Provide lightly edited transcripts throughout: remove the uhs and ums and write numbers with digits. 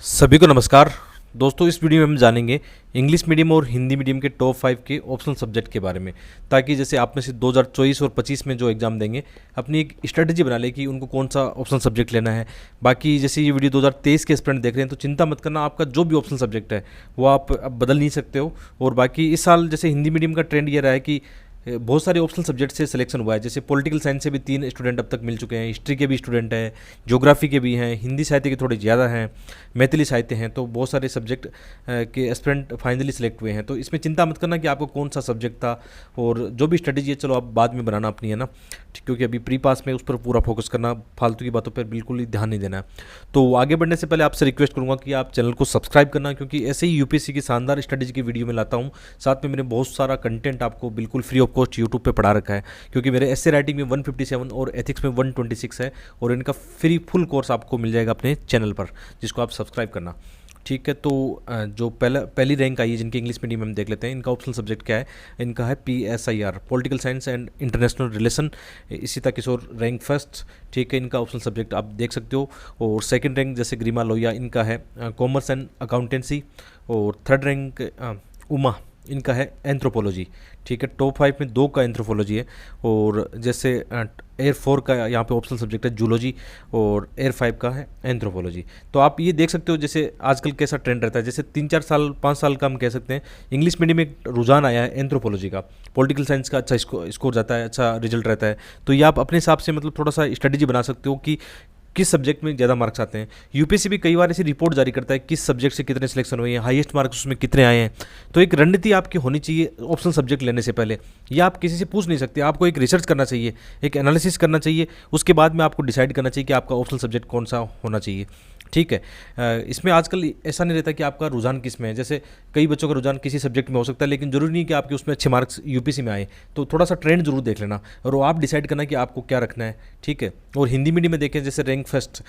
सभी को नमस्कार दोस्तों। इस वीडियो में हम जानेंगे इंग्लिश मीडियम और हिंदी मीडियम के टॉप 5 के ऑप्शनल सब्जेक्ट के बारे में, ताकि जैसे आप में से 2024 और 25 में जो एग्ज़ाम देंगे अपनी एक स्ट्रेटजी बना ले कि उनको कौन सा ऑप्शनल सब्जेक्ट लेना है। बाकी जैसे ये वीडियो 2023 के स्टूडेंट देख रहे हैं तो चिंता मत करना, आपका जो भी ऑप्शनल सब्जेक्ट है वो आप अब बदल नहीं सकते हो। और बाकी इस साल जैसे हिंदी मीडियम का ट्रेंड ये रहा है कि बहुत सारे ऑप्शनल सब्जेक्ट से सिलेक्शन हुआ है। जैसे पॉलिटिकल साइंस से भी 3 स्टूडेंट अब तक मिल चुके हैं, हिस्ट्री के भी स्टूडेंट हैं, ज्योग्राफी के भी हैं, हिंदी साहित्य के थोड़े ज़्यादा हैं, मैथिली साहित्य हैं। तो बहुत सारे सब्जेक्ट के एस्पिरेंट फाइनली सिलेक्ट हुए हैं। तो इसमें चिंता मत करना कि आपको कौन सा सब्जेक्ट था, और जो भी स्ट्रेटेजी है चलो आप बाद में बनाना अपनी, है ना, क्योंकि अभी प्री पास में उस पर पूरा फोकस करना, फालतू की बातों पर बिल्कुल ही ध्यान नहीं देना है। तो आगे बढ़ने से पहले आपसे रिक्वेस्ट करूंगा कि आप चैनल को सब्सक्राइब करना, क्योंकि ऐसे ही यूपीएससी की शानदार स्ट्रेटेजी की वीडियो में लाता हूँ। साथ में मैंने बहुत सारा कंटेंट आपको बिल्कुल फ्री ऑफ कॉस्ट यूट्यूब पे पढ़ा रखा है, क्योंकि मेरे एसए राइटिंग में 157 और एथिक्स में 126 है, और इनका फ्री फुल कोर्स आपको मिल जाएगा अपने चैनल पर, जिसको आप सब्सक्राइब करना। ठीक है, तो जो पहली रैंक आई है जिनकी इंग्लिश मीडियम में हम देख लेते हैं। इनका ऑप्शनल सब्जेक्ट क्या है? इनका है PSIR, political science and international relation. Ishita Kishore rank first. ठीक है, इनका ऑप्शनल सब्जेक्ट आप देख सकते हो। और सेकंड रैंक जैसे ग्रीमा लोहिया, इनका है कॉमर्स एंड अकाउंटेंसी। और थर्ड रैंक उमा, इनका है एंथ्रोपोलॉजी। ठीक है, टॉप 5 में 2 का एंथ्रोपोलॉजी है। और जैसे एयर 4 का यहाँ पे ऑप्शनल सब्जेक्ट है जूलॉजी, और एयर 5 का है एंथ्रोपोलॉजी। तो आप ये देख सकते हो जैसे आजकल कैसा ट्रेंड रहता है। जैसे 3-4 साल 5 साल का हम कह सकते हैं इंग्लिश मीडियम में एक रुझान आया है एंथ्रोपोलॉजी का। पॉलिटिकल साइंस का अच्छा स्कोर जाता है, अच्छा रिजल्ट रहता है। तो ये आप अपने हिसाब से मतलब थोड़ा सा स्ट्रेटजी बना सकते हो कि किस सब्जेक्ट में ज़्यादा मार्क्स आते हैं। यूपीएससी भी कई बार ऐसी रिपोर्ट जारी करता है किस सब्जेक्ट से कितने सिलेक्शन हुए हैं, हाईएस्ट मार्क्स उसमें कितने आए हैं। तो एक रणनीति आपकी होनी चाहिए ऑप्शनल सब्जेक्ट लेने से पहले। ये आप किसी से पूछ नहीं सकते, आपको एक रिसर्च करना चाहिए, एक एनालिसिस करना चाहिए। उसके बाद में आपको डिसाइड करना चाहिए कि आपका ऑप्शनल सब्जेक्ट कौन सा होना चाहिए। ठीक है, इसमें आजकल ऐसा नहीं रहता कि आपका रुझान किस में है। जैसे कई बच्चों का रुझान किसी सब्जेक्ट में हो सकता है, लेकिन जरूरी नहीं कि आपके उसमें अच्छे मार्क्स यूपीएससी में आए। तो थोड़ा सा ट्रेंड जरूर देख लेना, और वो आप डिसाइड करना कि आपको क्या रखना है। ठीक है, और हिंदी मीडियम में देखें जैसे रैंक फर्स्ट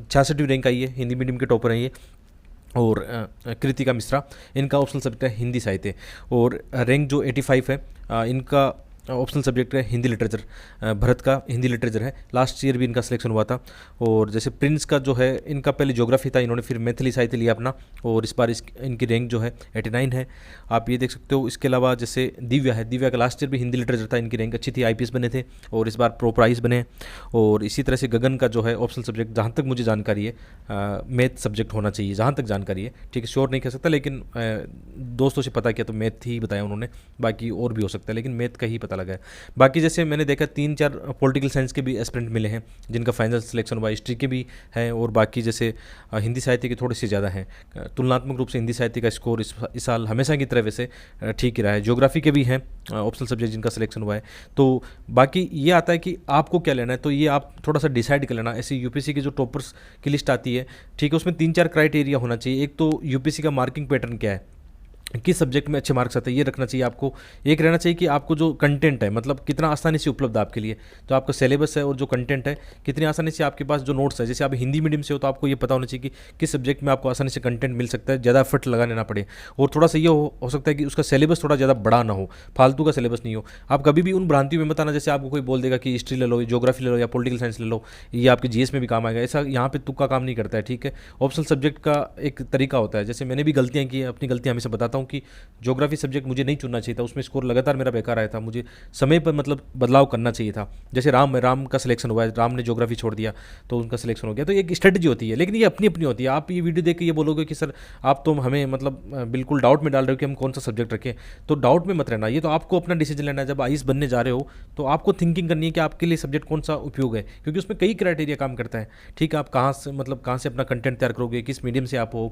66वीं रैंक आई है, हिंदी मीडियम के टॉपर हैं ये। और कृतिका मिश्रा, इनका ऑप्शनल सब्जेक्ट है हिंदी साहित्य। और रैंक जो 85 है, इनका ऑप्शनल सब्जेक्ट है हिंदी लिटरेचर। भरत का हिंदी लिटरेचर है, लास्ट ईयर भी इनका सिलेक्शन हुआ था। और जैसे प्रिंस का जो है, इनका पहले ज्योग्राफी था, इन्होंने फिर मैथिली साहित्य लिया अपना, और इस बार इनकी रैंक जो है 89 है, आप ये देख सकते हो। इसके अलावा जैसे दिव्या है, दिव्या का लास्ट ईयर भी हिंदी लिटरेचर था, इनकी रैंक अच्छी थी, IPS बने थे, और इस बार प्रो प्राइज बने। और इसी तरह से गगन का जो है ऑप्शनल सब्जेक्ट, जहाँ तक मुझे जानकारी है मैथ सब्जेक्ट होना चाहिए, जहाँ तक जानकारी है। ठीक है, श्योर नहीं कह सकता, लेकिन दोस्तों से पता किया तो मैथ ही बताया उन्होंने, बाकी और भी हो सकता है, लेकिन मैथ का ही पता लगा है। बाकी जैसे मैंने देखा 3-4 पॉलिटिकल साइंस के भी एस्पिरेंट मिले हैं जिनका फाइनल सिलेक्शन हुआ, हिस्ट्री के भी हैं, और बाकी जैसे हिंदी साहित्य के थोड़े से ज़्यादा हैं। तुलनात्मक रूप से हिंदी साहित्य का स्कोर इस साल हमेशा की तरह वैसे ठीक ही रहा है। ज्योग्राफी के भी हैं ऑप्शनल सब्जेक्ट जिनका सिलेक्शन हुआ है। तो बाकी ये आता है कि आपको क्या लेना है, तो ये आप थोड़ा सा डिसाइड कर लेना। ऐसे यूपीएससी की जो टॉपर्स की लिस्ट आती है, ठीक है, उसमें 3-4 क्राइटेरिया होना चाहिए। एक तो यूपीएससी का मार्किंग पैटर्न क्या है, किस सब्जेक्ट में अच्छे मार्क्स आते हैं, ये रखना चाहिए आपको। एक रहना चाहिए कि आपको जो कंटेंट है, मतलब कितना आसानी से उपलब्ध है आपके लिए, तो आपका सिलेबस है और जो कंटेंट है कितनी आसानी से आपके पास जो नोट्स है। जैसे आप हिंदी मीडियम से हो तो आपको ये पता होना चाहिए कि किस सब्जेक्ट में आपको आसानी से कंटेंट मिल सकता है, ज़्यादा एफर्ट लगाने ना पड़े। और थोड़ा सा ये हो सकता है कि उसका सिलेबस थोड़ा ज़्यादा बड़ा ना हो, फालतू का सिलेबस नहीं हो। आप कभी भी उन भ्रांतियों में मत आना, जैसे आपको कोई बोल देगा कि हिस्ट्री ले लो, ज्योग्राफी ले लो, या पॉलिटिकल साइंस ले लो, ये आपके जीएस में भी काम आएगा। ऐसा यहाँ पे तुक्का काम नहीं करता है। ठीक है, ऑप्शनल सब्जेक्ट का एक तरीका होता है। जैसे मैंने भी गलतियाँ की, अपनी गलतियाँ हमेशा बताता हूँ कि ज्योग्राफी सब्जेक्ट मुझे नहीं चुनना चाहिए था, उसमें स्कोर लगातार मेरा बेकार आया था, मुझे समय पर मतलब बदलाव करना चाहिए था। जैसे राम का सिलेक्शन हुआ है, राम ने ज्योग्राफी छोड़ दिया तो उनका सिलेक्शन हो गया। तो एक स्ट्रेटजी होती है, लेकिन ये अपनी अपनी होती है। आप ये वीडियो देख के ये बोलोगे कि सर आप तो हमें मतलब बिल्कुल डाउट में डाल रहे हो कि हम कौन सा सब्जेक्ट रखें, तो डाउट में मत रहना। ये तो आपको अपना डिसीजन लेना है। जब आईएएस बनने जा रहे हो तो आपको थिंकिंग करनी है कि आपके लिए सब्जेक्ट कौन सा उपयोग है, क्योंकि उसमें कई क्राइटेरिया काम करता है। ठीक है, आप कहाँ से अपना कंटेंट तैयार करोगे, किस मीडियम से आप हो।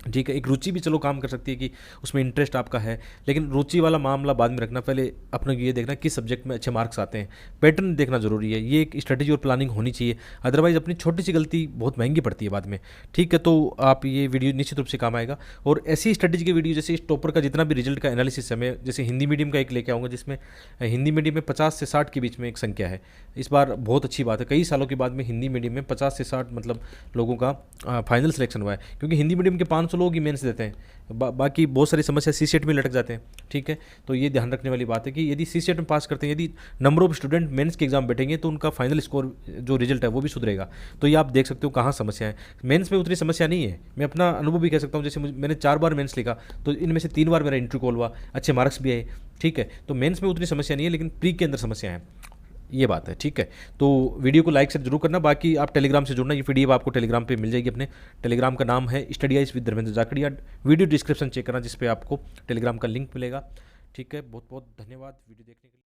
ठीक है, एक रुचि भी चलो काम कर सकती है कि उसमें इंटरेस्ट आपका है, लेकिन रुचि वाला मामला बाद में रखना। पहले अपना ये देखना किस सब्जेक्ट में अच्छे मार्क्स आते हैं, पैटर्न देखना जरूरी है। ये एक स्ट्रेटजी और प्लानिंग होनी चाहिए, अदरवाइज अपनी छोटी सी गलती बहुत महंगी पड़ती है बाद में। ठीक है, तो आप ये वीडियो निश्चित रूप से काम आएगा। और ऐसी स्ट्रेटजी की वीडियो, जैसे इस टॉपर का जितना भी रिजल्ट का एनालिसिस है, मैं जैसे हिंदी मीडियम का एक लेके आऊँगा, जिसमें हिंदी मीडियम में 50 से 60 के बीच में एक संख्या है। इस बार बहुत अच्छी बात है, कई सालों के बाद में हिंदी मीडियम में 50 से 60 मतलब लोगों का फाइनल सिलेक्शन हुआ है, क्योंकि हिंदी मीडियम के 500 लोग ही मेंस देते हैं, बाकी बहुत सारी समस्या सी सेट में लटक जाते हैं। ठीक है, तो ये ध्यान रखने वाली बात है कि यदि सी सेट में पास करते हैं, यदि नंबर ऑफ स्टूडेंट मेंस के एग्जाम बैठेंगे तो उनका फाइनल स्कोर जो रिजल्ट है वो भी सुधरेगा। तो ये आप देख सकते हो कहाँ समस्या है। मेंस में उतनी समस्या नहीं है, मैं अपना अनुभव भी कह सकता हूँ। जैसे मैंने 4 बार मेंस लिखा, तो इनमें से 3 बार मेरा इंटरव्यू कॉल हुआ, अच्छे मार्क्स भी आए। ठीक है, तो मेंस में उतनी समस्या नहीं है, लेकिन प्री के अंदर समस्या है, ये बात है। ठीक है, तो वीडियो को लाइक से जरूर करना। बाकी आप टेलीग्राम से जुड़ना, ये पीडीएफ आपको टेलीग्राम पे मिल जाएगी। अपने टेलीग्राम का नाम है study eyes with Dharmendra Jakharia. Video description check करना, जिस पे आपको टेलीग्राम का लिंक मिलेगा। ठीक है, बहुत बहुत धन्यवाद वीडियो देखने के लिए।